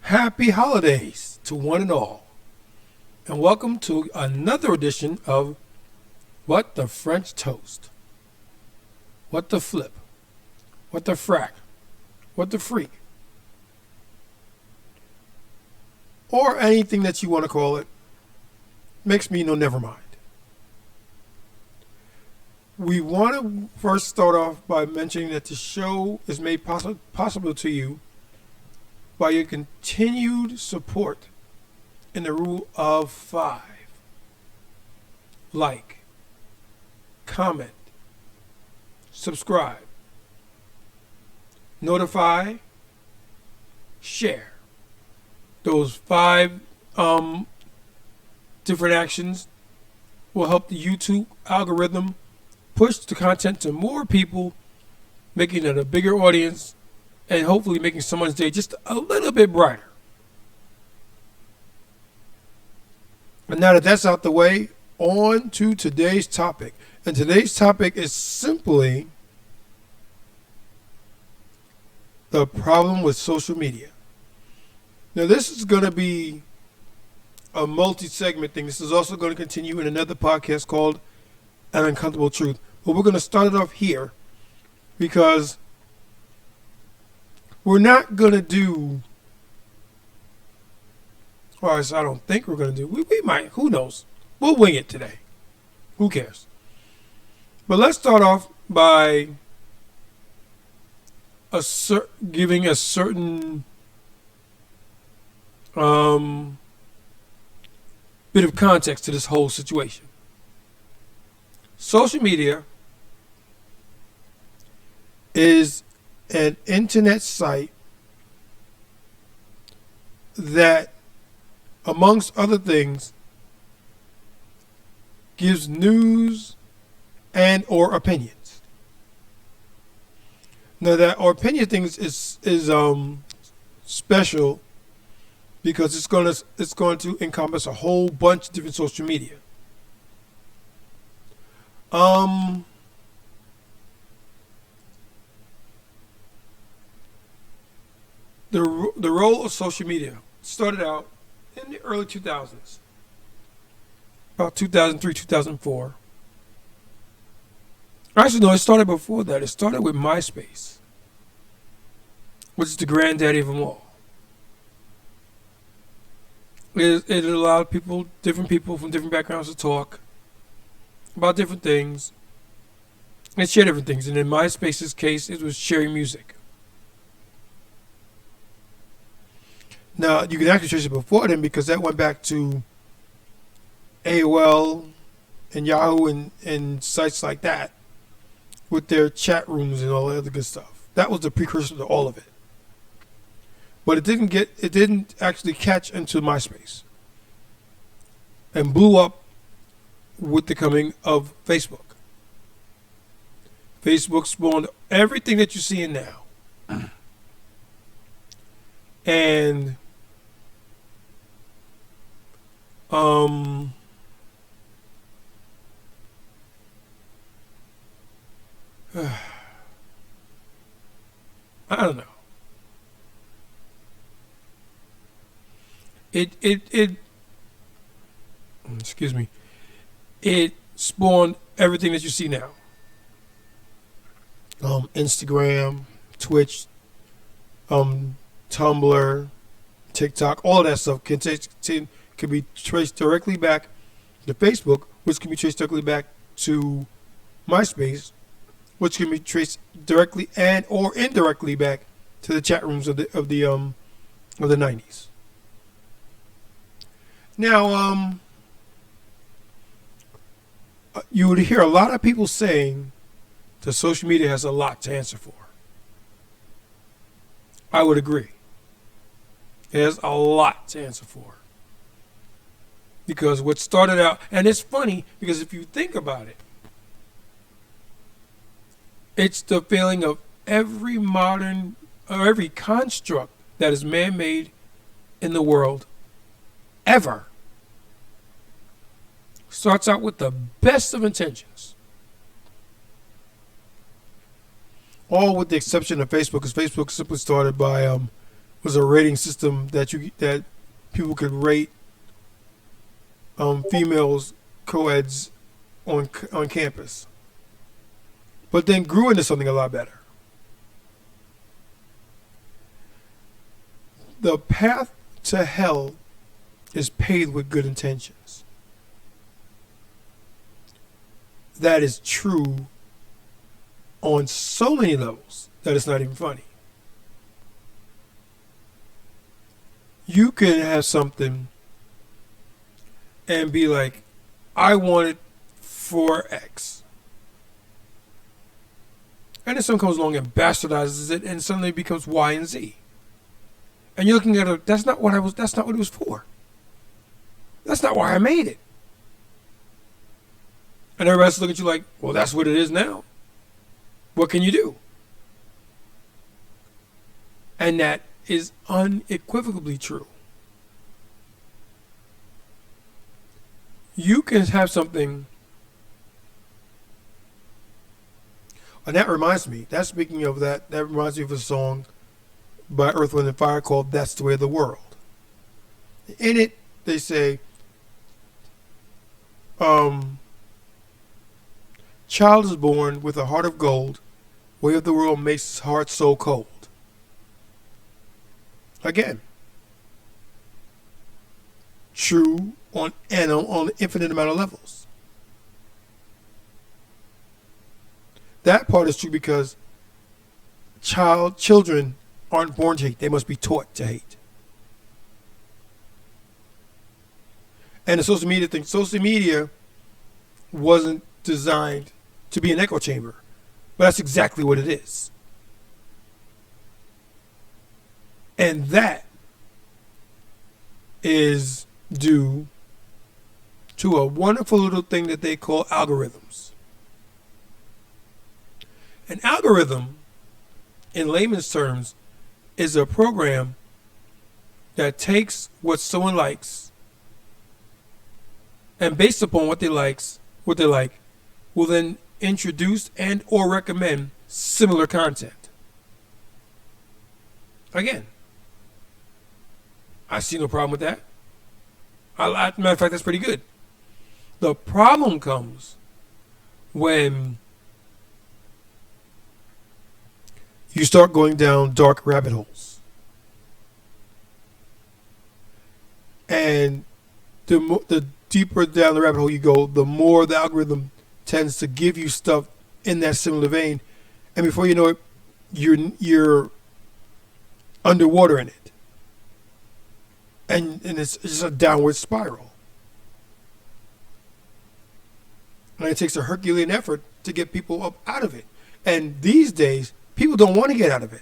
Happy holidays to one and all, and welcome to another edition of What the French Toast, What the Flip, What the Frack, What the Freak, or anything that you want to call it. Makes me never mind. We want to first start off by mentioning that the show is made possible to you by your continued support in the rule of 5. Like, comment, subscribe, notify, share. Those 5 different actions will help the YouTube algorithm push the content to more people, making it a bigger audience and hopefully making someone's day just a little bit brighter. And now that that's out the way, on to today's topic. And today's topic is simply the problem with social media. Now, this is going to be a multi-segment thing. This is also going to continue in another podcast called An Uncomfortable Truth. But we're going to start it off here because we're not going to do, or I don't think we're going to do, we might, who knows? We'll wing it today. Who cares? But let's start off by giving a certain bit of context to this whole situation. Social media is an internet site that, amongst other things, gives news and or opinions. Now, that or opinion things is special because it's going to encompass a whole bunch of different social media. The role of social media started out in the early 2000s, about 2003, 2004. Actually, no, it started before that. It started with MySpace, which is the granddaddy of them all. It allowed different people from different backgrounds to talk about different things and share different things. And in MySpace's case, it was sharing music. Now, you can actually trace it before then because that went back to AOL and Yahoo and sites like that with their chat rooms and all that other good stuff. That was the precursor to all of it. But it didn't actually catch into MySpace and blew up with the coming of Facebook. Facebook spawned everything that you're seeing now. And I don't know. Excuse me. It spawned everything that you see now. Instagram, Twitch, Tumblr, TikTok, all that stuff can be traced directly back to Facebook, which can be traced directly back to MySpace, which can be traced directly and or indirectly back to the chat rooms of the 90s. Now, you would hear a lot of people saying that social media has a lot to answer for. I would agree. It has a lot to answer for. Because what started out, and it's funny because if you think about it, it's the failing of every modern or every construct that is man-made in the world ever. Starts out with the best of intentions. All with the exception of Facebook, because Facebook simply started by was a rating system that people could rate females co-eds on campus, but then grew into something a lot better. The path to hell is paved with good intentions. That is true on so many levels that it's not even funny. You can have something and be like, I want it for X. And then someone comes along and bastardizes it and suddenly it becomes Y and Z. And you're looking at it, that's not what it was for. That's not why I made it. And everybody else looking at you like, well, that's what it is now. What can you do? And that is unequivocally true. You can have something, and that reminds me, speaking of that reminds me of a song by Earth, Wind & Fire called That's the Way of the World. In it, they say, child is born with a heart of gold, way of the world makes his heart so cold. Again, true on an infinite amount of levels. That part is true because children aren't born to hate. They must be taught to hate. And the social media wasn't designed to be an echo chamber, but that's exactly what it is. And that is due to a wonderful little thing that they call algorithms. An algorithm, in layman's terms, is a program that takes what someone likes and based upon what they like, will then introduce and or recommend similar content. Again, I see no problem with that. Matter of fact, that's pretty good. The problem comes when you start going down dark rabbit holes. And the deeper down the rabbit hole you go, the more the algorithm tends to give you stuff in that similar vein. And before you know it, you're underwater in it. And it's just a downward spiral. And it takes a Herculean effort to get people up out of it. And these days, people don't want to get out of it.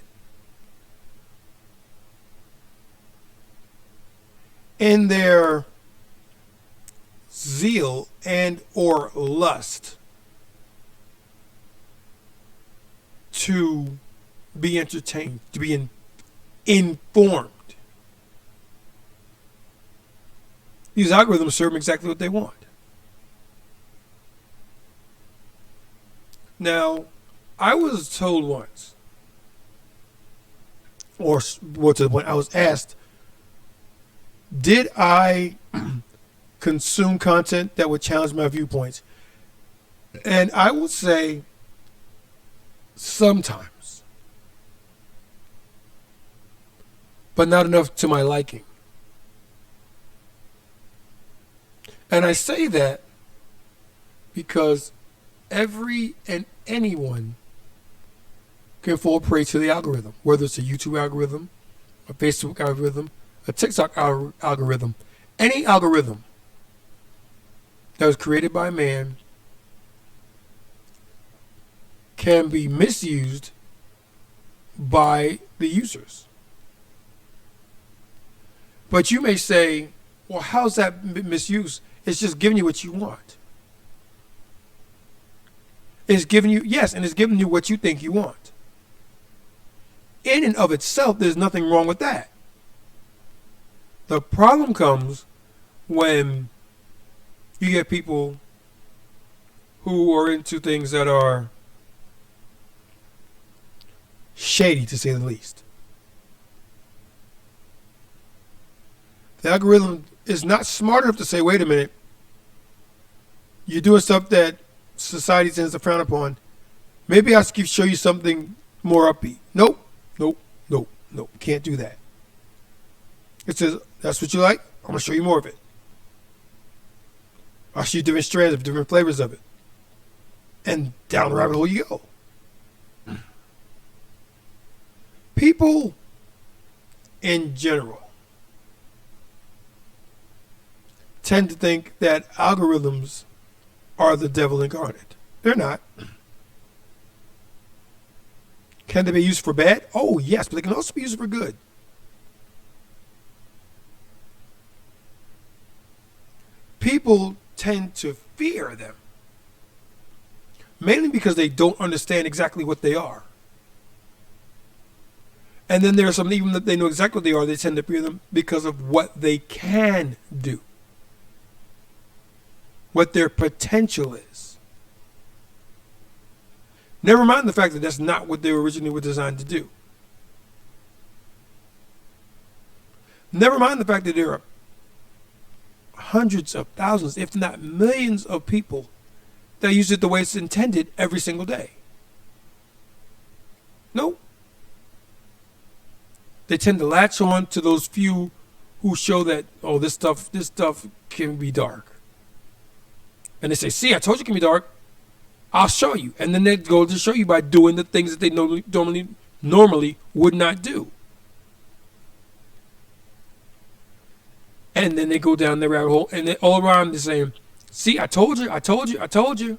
In their zeal and or lust to be entertained, to be informed, these algorithms serve them exactly what they want. Now, I was told once, or to the point, I was asked, did I consume content that would challenge my viewpoints? And I would say sometimes, but not enough to my liking. And I say that because every and anyone can fall prey to the algorithm, whether it's a YouTube algorithm, a Facebook algorithm, a TikTok algorithm, any algorithm that was created by man can be misused by the users. But you may say, well, how's that misuse? It's just giving you what you want. It's giving you, yes, and it's giving you what you think you want. In and of itself, there's nothing wrong with that. The problem comes when you get people who are into things that are shady, to say the least. The algorithm is not smart enough to say, wait a minute, you're doing stuff that society tends to frown upon. Maybe I should show you something more upbeat. Nope, nope, nope, nope. Can't do that. It says, that's what you like? I'm going to show you more of it. I'll show you different strands of different flavors of it. And down the rabbit hole you go. People in general tend to think that algorithms are the devil incarnate. They're not. Can they be used for bad? Oh, yes, but they can also be used for good. People tend to fear them, mainly because they don't understand exactly what they are. And then there are some, even that they know exactly what they are, they tend to fear them because of what they can do, what their potential is. Never mind the fact that that's not what they originally were designed to do. Never mind the fact that there are hundreds of thousands, if not millions of people that use it the way it's intended every single day. Nope. They tend to latch on to those few who show that, oh, this stuff can be dark. And they say, see, I told you it can be dark. I'll show you. And then they go to show you by doing the things that they normally would not do. And then they go down the rabbit hole, and they all around they're saying, see, I told you, I told you, I told you.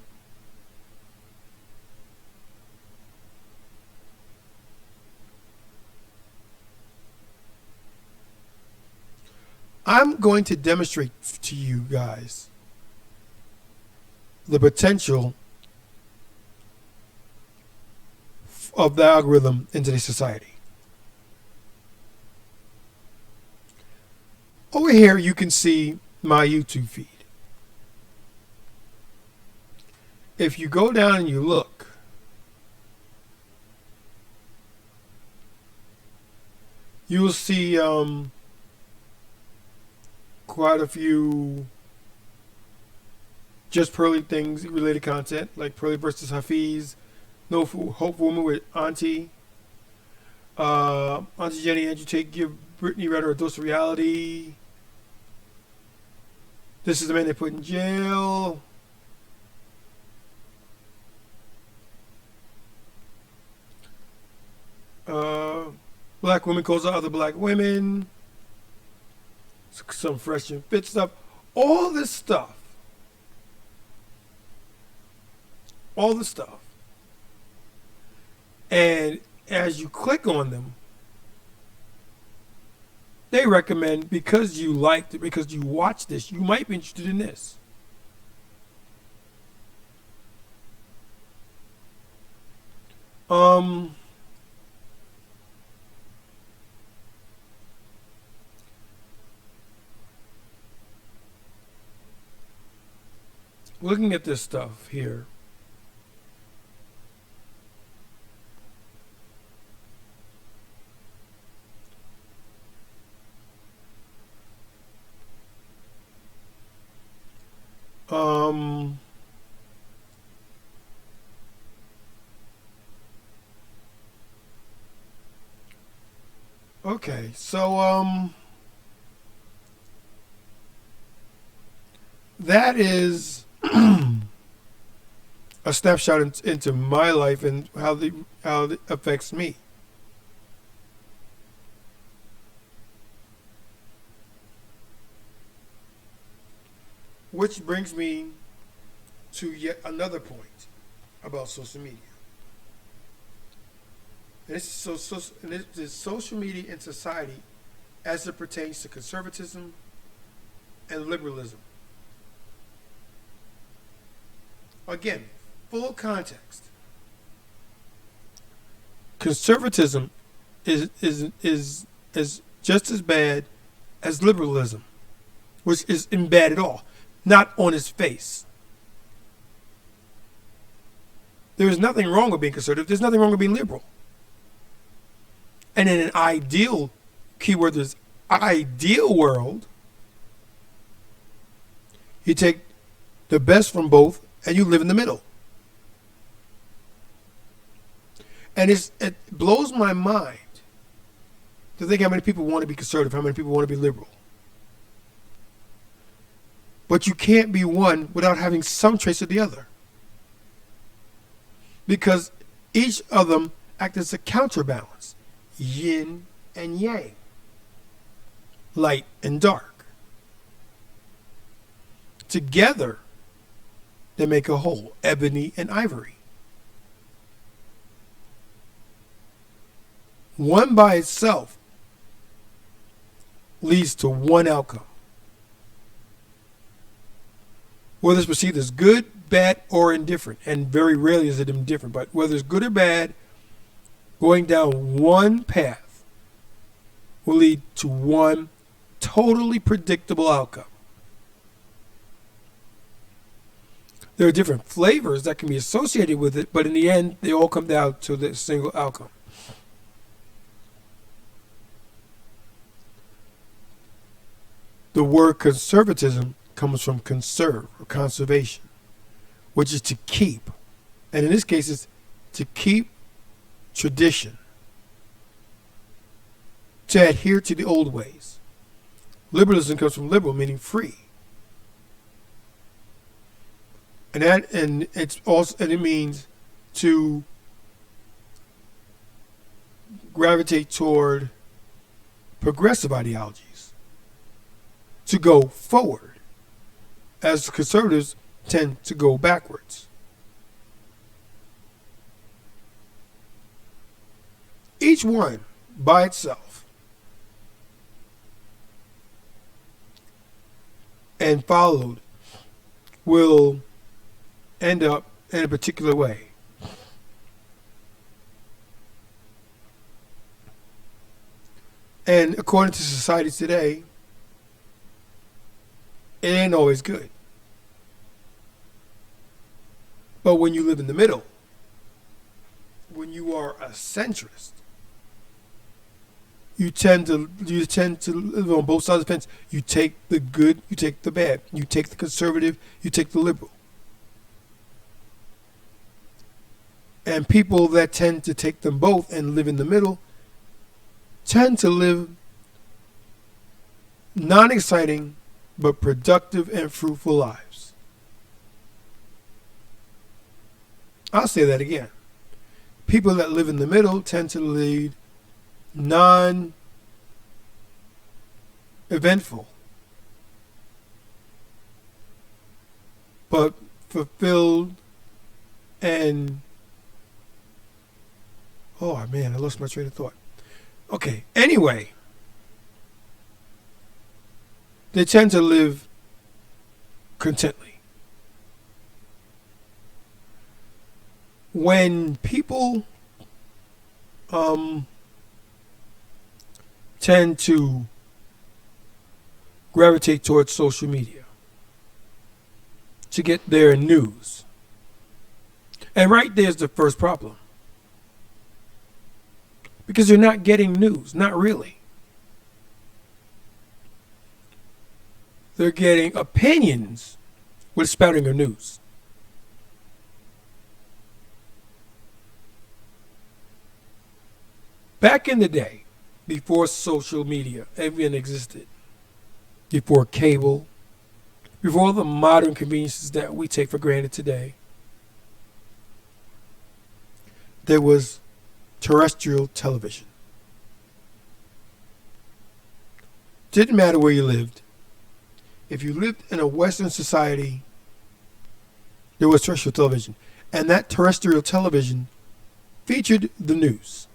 I'm going to demonstrate to you guys the potential of the algorithm in today's society. Over here, you can see my YouTube feed. If you go down and you look, you will see quite a few just Pearly things related content, like Pearly versus Hafiz, No Hope Woman with Auntie, Auntie Jenny, Andrew Tate give Brittany Redder a dose of reality. This is the man they put in jail. Black women calls out other black women. Some fresh and fit stuff. All this stuff. All this stuff. And as you click on them, they recommend, because you liked it, because you watched this, you might be interested in this. Looking at this stuff here, okay, so that is a snapshot into my life and how it affects me. Which brings me to yet another point about social media. And this is social media in society as it pertains to conservatism and liberalism. Again, full context. Conservatism is just as bad as liberalism, which isn't bad at all. Not on its face. There is nothing wrong with being conservative. There's nothing wrong with being liberal. And in an ideal, keyword is ideal world, you take the best from both and you live in the middle. And it blows my mind to think how many people want to be conservative, how many people want to be liberal. But you can't be one without having some trace of the other. Because each of them act as a counterbalance, yin and yang, light and dark. Together, they make a whole, ebony and ivory. One by itself leads to one outcome. Whether it's perceived as good, bad, or indifferent, and very rarely is it indifferent, but whether it's good or bad, going down one path will lead to one totally predictable outcome. There are different flavors that can be associated with it, but in the end, they all come down to the single outcome. The word conservatism comes from conserve or conservation, which is to keep. And in this case, it's to keep tradition, to adhere to the old ways. Liberalism comes from liberal, meaning free. And it means to gravitate toward progressive ideologies, to go forward, as conservatives tend to go backwards. Each one by itself and followed will end up in a particular way. And according to society today, it ain't always good. But when you live in the middle, when you are a centrist, you tend to live on both sides of the fence. You take the good, you take the bad. You take the conservative, you take the liberal. And people that tend to take them both and live in the middle tend to live non-exciting but productive and fruitful lives. I'll say that again. People that live in the middle tend to lead non-eventful but fulfilled and oh man, I lost my train of thought. Okay, anyway, they tend to live contently. When people tend to gravitate towards social media to get their news, and right there's the first problem. Because they're not getting news, not really. They're getting opinions with spouting of news. Back in the day, before social media even existed, before cable, before all the modern conveniences that we take for granted today, there was terrestrial television. Didn't matter where you lived. If you lived in a Western society, there was terrestrial television. And that terrestrial television featured the news.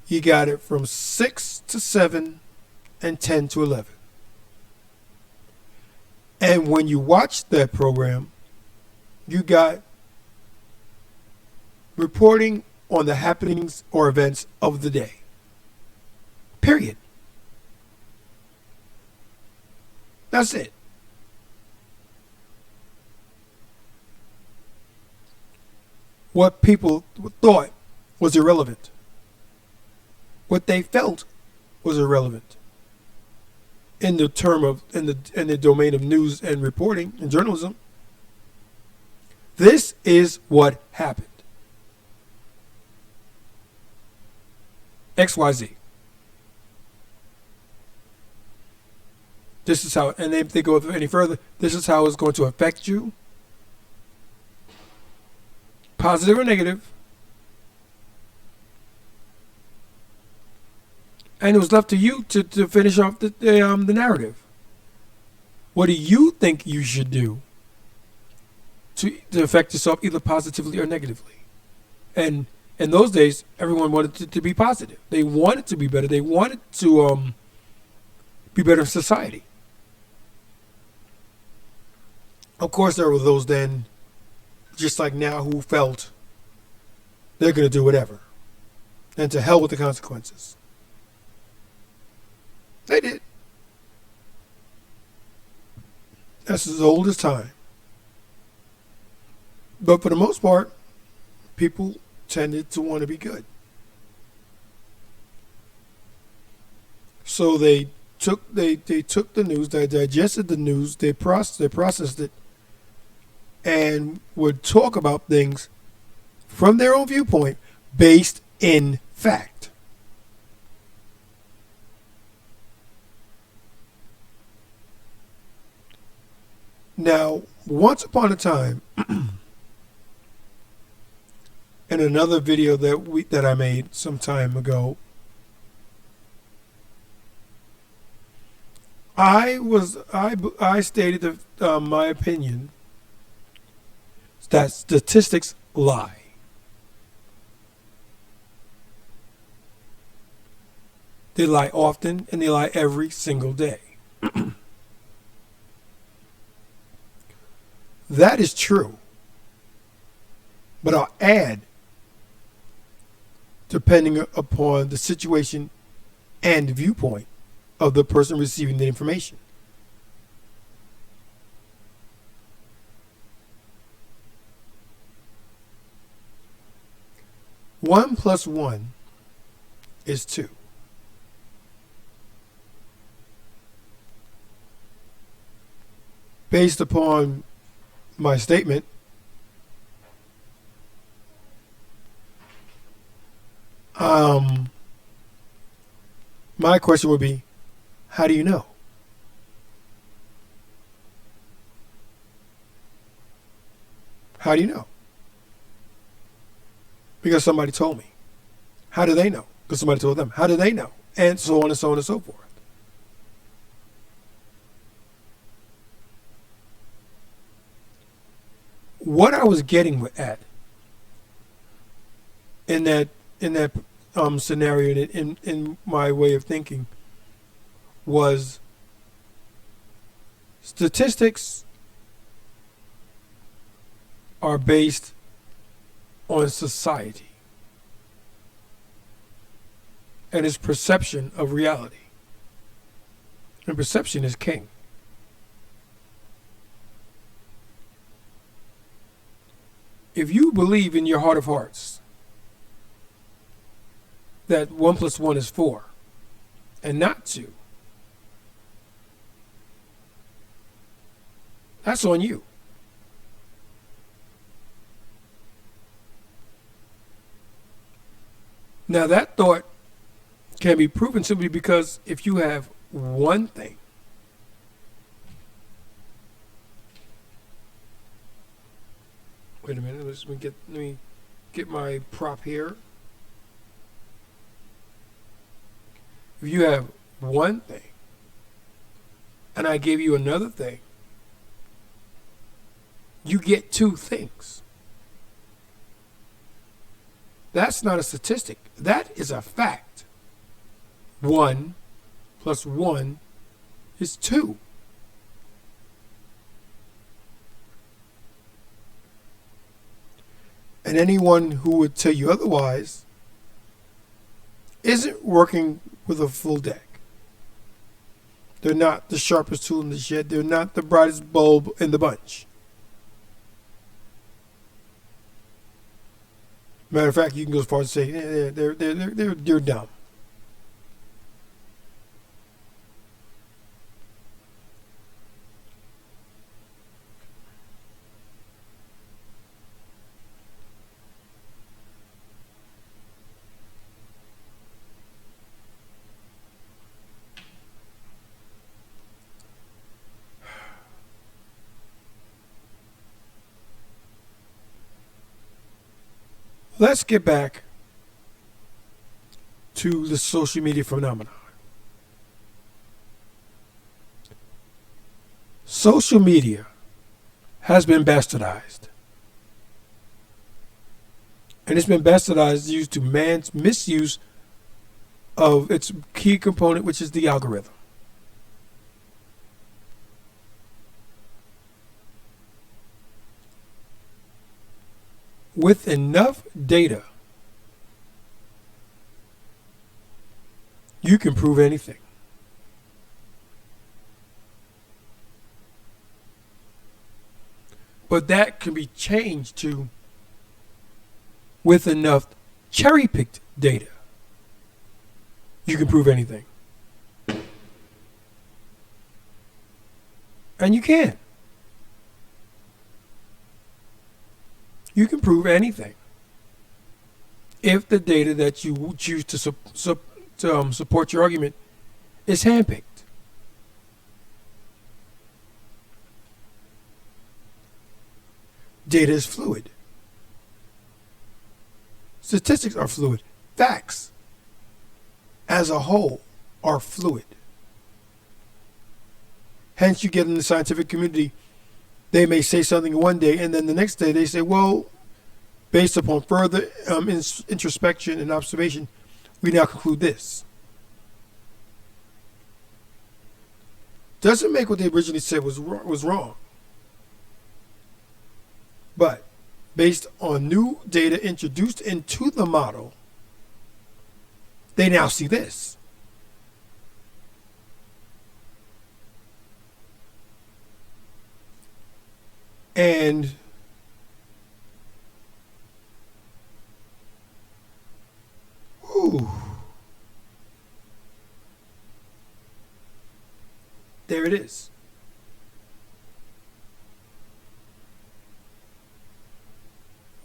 You got it from 6 to 7 and 10 to 11. And when you watched that program, you got reporting on the happenings or events of the day. Period. That's it. What people thought was irrelevant what they felt was irrelevant in the domain of news and reporting and journalism. This is what happened. XYZ. This is how, and if they go any further, this is how it's going to affect you, positive or negative. And it was left to you to finish off the narrative. What do you think you should do to affect yourself either positively or negatively? And in those days, everyone wanted it to be positive. They wanted to be better. They wanted to be better in society. Of course, there were those then, just like now, who felt they're going to do whatever. And to hell with the consequences. They did. That's as old as time. But for the most part, people tended to want to be good. So they took the news, they digested the news, they processed it, and would talk about things from their own viewpoint based in fact. Now, once upon a time, in another video that I made some time ago, I stated my opinion that statistics lie. They lie often, and they lie every single day. That is true. But I'll add, depending upon the situation and viewpoint of the person receiving the information. One plus one is two. Based upon my statement, my question would be, how do you know? How do you know? Because somebody told me. How do they know? Because somebody told them. How do they know? And so on and so on and so forth. What I was getting at in that scenario, in my way of thinking, was statistics are based on society and its perception of reality. And perception is king. If you believe in your heart of hearts that 1 plus 1 is 4 and not 2, that's on you. Now that thought can be proven simply because if you have one thing wait a minute, let me get my prop here. If you have one thing and I give you another thing, you get two things. That's not a statistic. That is a fact. 1 plus 1 is 2. And anyone who would tell you otherwise isn't working with a full deck. They're not the sharpest tool in the shed. They're not the brightest bulb in the bunch. Matter of fact, you can go as far as to say they're dumb. let's get back to the social media phenomenon. Social media has been bastardized. And it's been bastardized due to man's misuse of its key component, which is the algorithm. With enough data, you can prove anything. But that can be changed to with enough cherry-picked data, you can prove anything. And you can. You can prove anything if the data that you choose to support your argument is handpicked. Data is fluid. Statistics are fluid. Facts, as a whole, are fluid. Hence, you get in the scientific community, they may say something one day, and then the next day they say, well, based upon further introspection and observation, we now conclude this. Doesn't make what they originally said was wrong. But based on new data introduced into the model, they now see this. And there it is.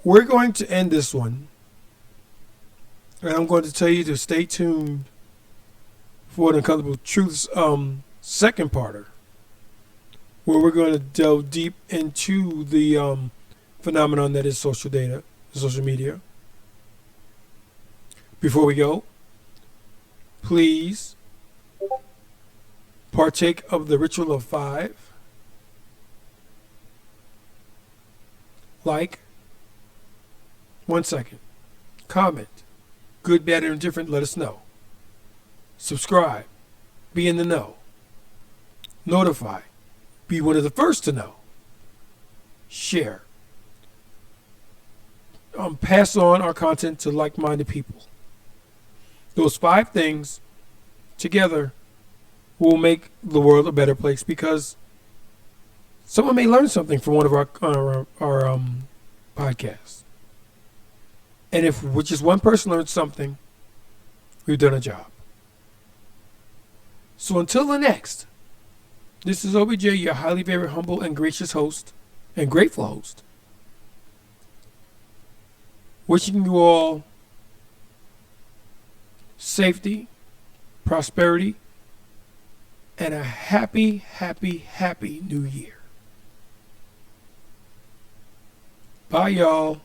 We're going to end this one, and I'm going to tell you to stay tuned for the Uncomfortable Truths second parter, where we're going to delve deep into the phenomenon that is social data, social media. Before we go, please partake of the ritual of 5. Like, 1 second. Comment. Good, bad, or indifferent, let us know. Subscribe. Be in the know. Notify. Be one of the first to know. Share. Pass on our content to like-minded people. Those 5 things together will make the world a better place, because someone may learn something from one of our podcasts. And if just one person learns something, we've done a job. So until the next, this is OBJ, your highly very humble and gracious host, and grateful host, wishing you all safety, prosperity, and a happy, happy, happy new year. Bye, y'all.